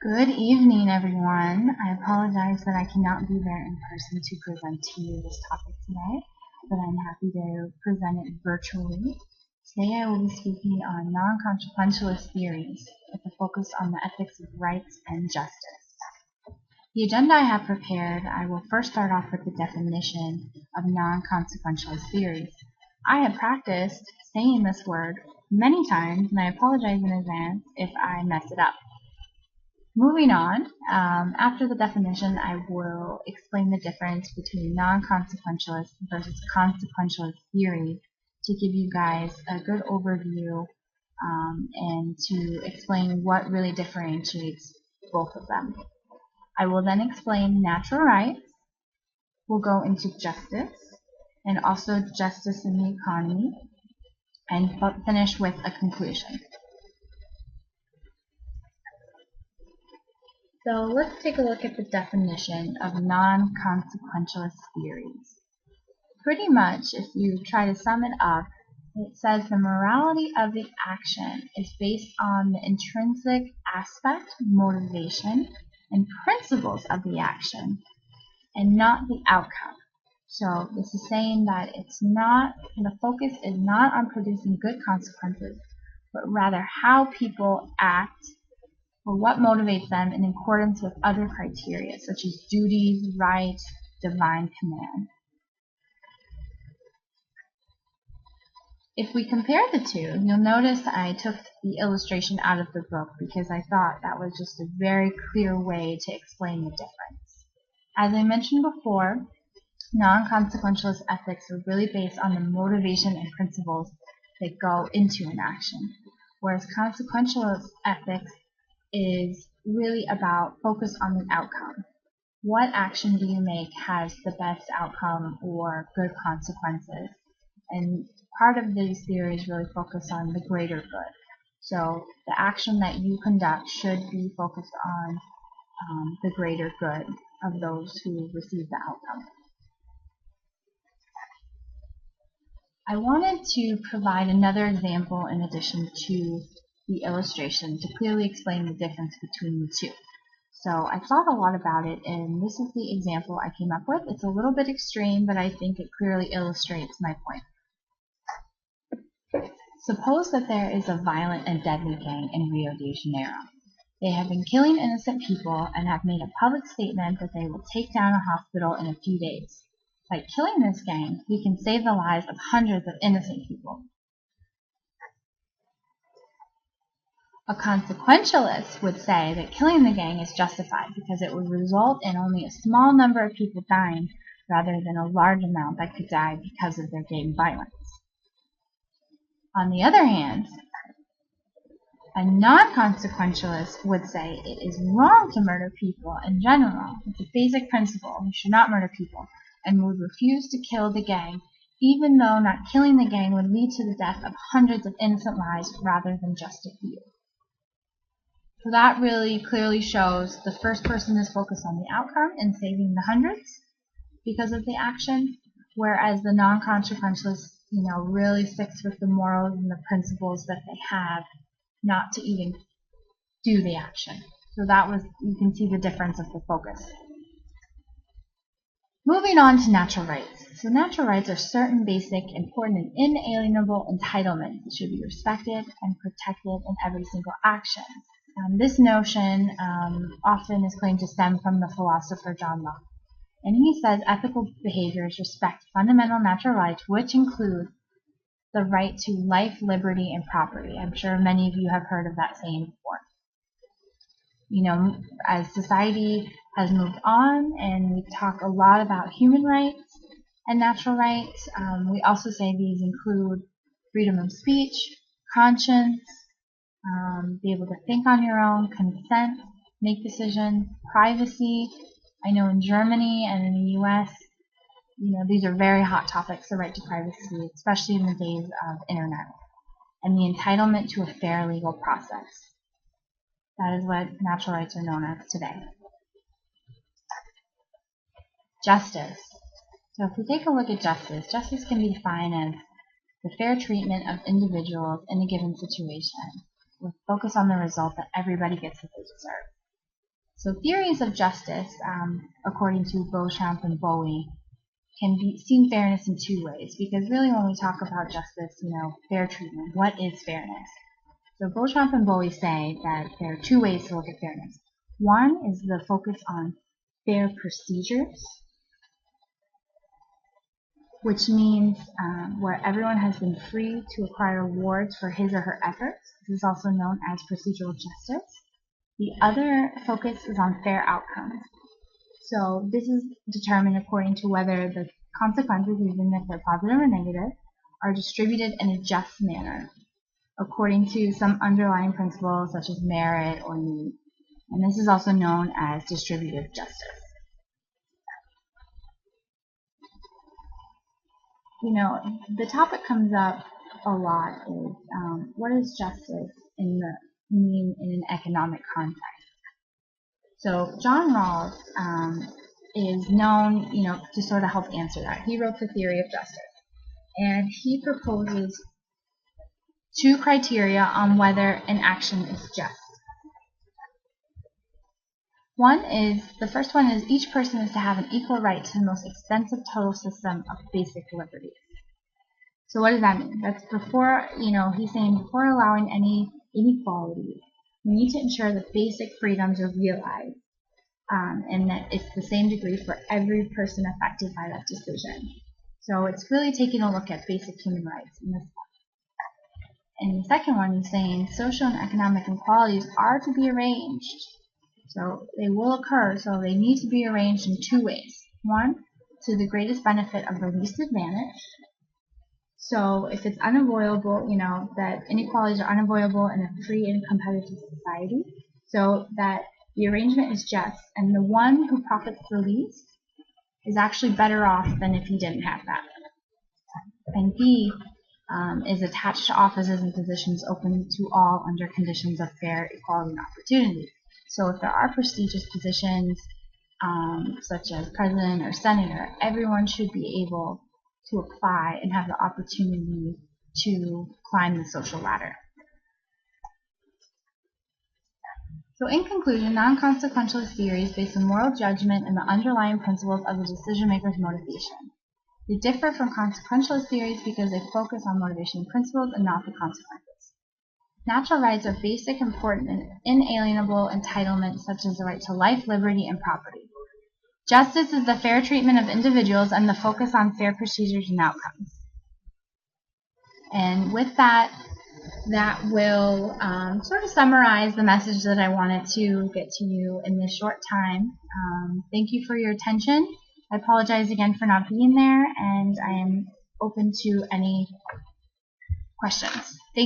Good evening, everyone. I apologize that I cannot be there in person to present to you this topic today, but I'm happy to present it virtually. Today I will be speaking on non-consequentialist theories with a focus on the ethics of rights and justice. The agenda I have prepared, I will first start off with the definition of non-consequentialist theories. I have practiced saying this word many times, and I apologize in advance if I mess it up. Moving on, after the definition, I will explain the difference between non-consequentialist versus consequentialist theory to give you guys a good overview and to explain what really differentiates both of them. I will then explain natural rights, we'll go into justice, and also justice in the economy, and finish with a conclusion. So let's take a look at the definition of non-consequentialist theories. Pretty much, if you try to sum it up, it says the morality of the action is based on the intrinsic aspect, motivation, and principles of the action, and not the outcome. So this is saying that the focus is not on producing good consequences, but rather how people act or what motivates them in accordance with other criteria, such as duties, rights, divine command. If we compare the two, you'll notice I took the illustration out of the book because I thought that was just a very clear way to explain the difference. As I mentioned before, non-consequentialist ethics are really based on the motivation and principles that go into an action, whereas consequentialist ethics is really about focus on the outcome. What action do you make has the best outcome or good consequences? And part of these theories really focus on the greater good. So the action that you conduct should be focused on the greater good of those who receive the outcome. I wanted to provide another example in addition to the illustration to clearly explain the difference between the two. So I thought a lot about it, and this is the example I came up with. It's a little bit extreme, but I think it clearly illustrates my point. Suppose that there is a violent and deadly gang in Rio de Janeiro. They have been killing innocent people and have made a public statement that they will take down a hospital in a few days. By killing this gang, we can save the lives of hundreds of innocent people. A consequentialist would say that killing the gang is justified because it would result in only a small number of people dying rather than a large amount that could die because of their gang violence. On the other hand, a non-consequentialist would say it is wrong to murder people in general. It's a basic principle. You should not murder people, and would refuse to kill the gang, even though not killing the gang would lead to the death of hundreds of innocent lives rather than just a few. So that really clearly shows the first person is focused on the outcome and saving the hundreds because of the action, whereas the non-consequentialist, really sticks with the morals and the principles that they have, not to even do the action. So you can see the difference of the focus. Moving on to natural rights. So natural rights are certain basic, important, and inalienable entitlements that should be respected and protected in every single action. This notion often is claimed to stem from the philosopher John Locke. And he says ethical behaviors respect fundamental natural rights, which include the right to life, liberty, and property. I'm sure many of you have heard of that saying before. As society has moved on and we talk a lot about human rights and natural rights, we also say these include freedom of speech, conscience, be able to think on your own, consent, make decisions, privacy. I know in Germany and in the US, these are very hot topics, the right to privacy, especially in the days of internet, and the entitlement to a fair legal process. That is what natural rights are known as today. Justice. So if we take a look at justice, justice can be defined as the fair treatment of individuals in a given situation, with focus on the result that everybody gets what they deserve. So theories of justice, according to Beauchamp and Bowie, can be seen fairness in two ways, because really when we talk about justice, fair treatment, what is fairness? So Beauchamp and Bowie say that there are two ways to look at fairness. One is the focus on fair procedures, which means where everyone has been free to acquire rewards for his or her efforts. This is also known as procedural justice. The other focus is on fair outcomes. So this is determined according to whether the consequences, even if they're positive or negative, are distributed in a just manner, according to some underlying principles such as merit or need. And this is also known as distributive justice. The topic comes up a lot is what does justice mean in an economic context? So John Rawls is known, to sort of help answer that. He wrote The Theory of Justice, and he proposes two criteria on whether an action is just. The first one is each person is to have an equal right to the most extensive total system of basic liberties. So what does that mean? That's before, he's saying before allowing any inequality, we need to ensure that basic freedoms are realized, and that it's the same degree for every person affected by that decision. So it's really taking a look at basic human rights in this one. And the second one is saying social and economic inequalities are to be arranged. So they will occur, so they need to be arranged in two ways. One, to the greatest benefit of the least advantaged. So if it's unavoidable, that inequalities are unavoidable in a free and competitive society, so that the arrangement is just, and the one who profits the least is actually better off than if he didn't have that. And B, is attached to offices and positions open to all under conditions of fair equality and opportunity. So if there are prestigious positions, such as president or senator, everyone should be able to apply and have the opportunity to climb the social ladder. So in conclusion, non-consequentialist theories based on moral judgment and the underlying principles of the decision-maker's motivation. They differ from consequentialist theories because they focus on motivation principles and not the consequences. Natural rights are basic, important, and inalienable entitlements such as the right to life, liberty, and property. Justice is the fair treatment of individuals and the focus on fair procedures and outcomes. And with that will sort of summarize the message that I wanted to get to you in this short time. Thank you for your attention. I apologize again for not being there, and I am open to any questions. Thank you.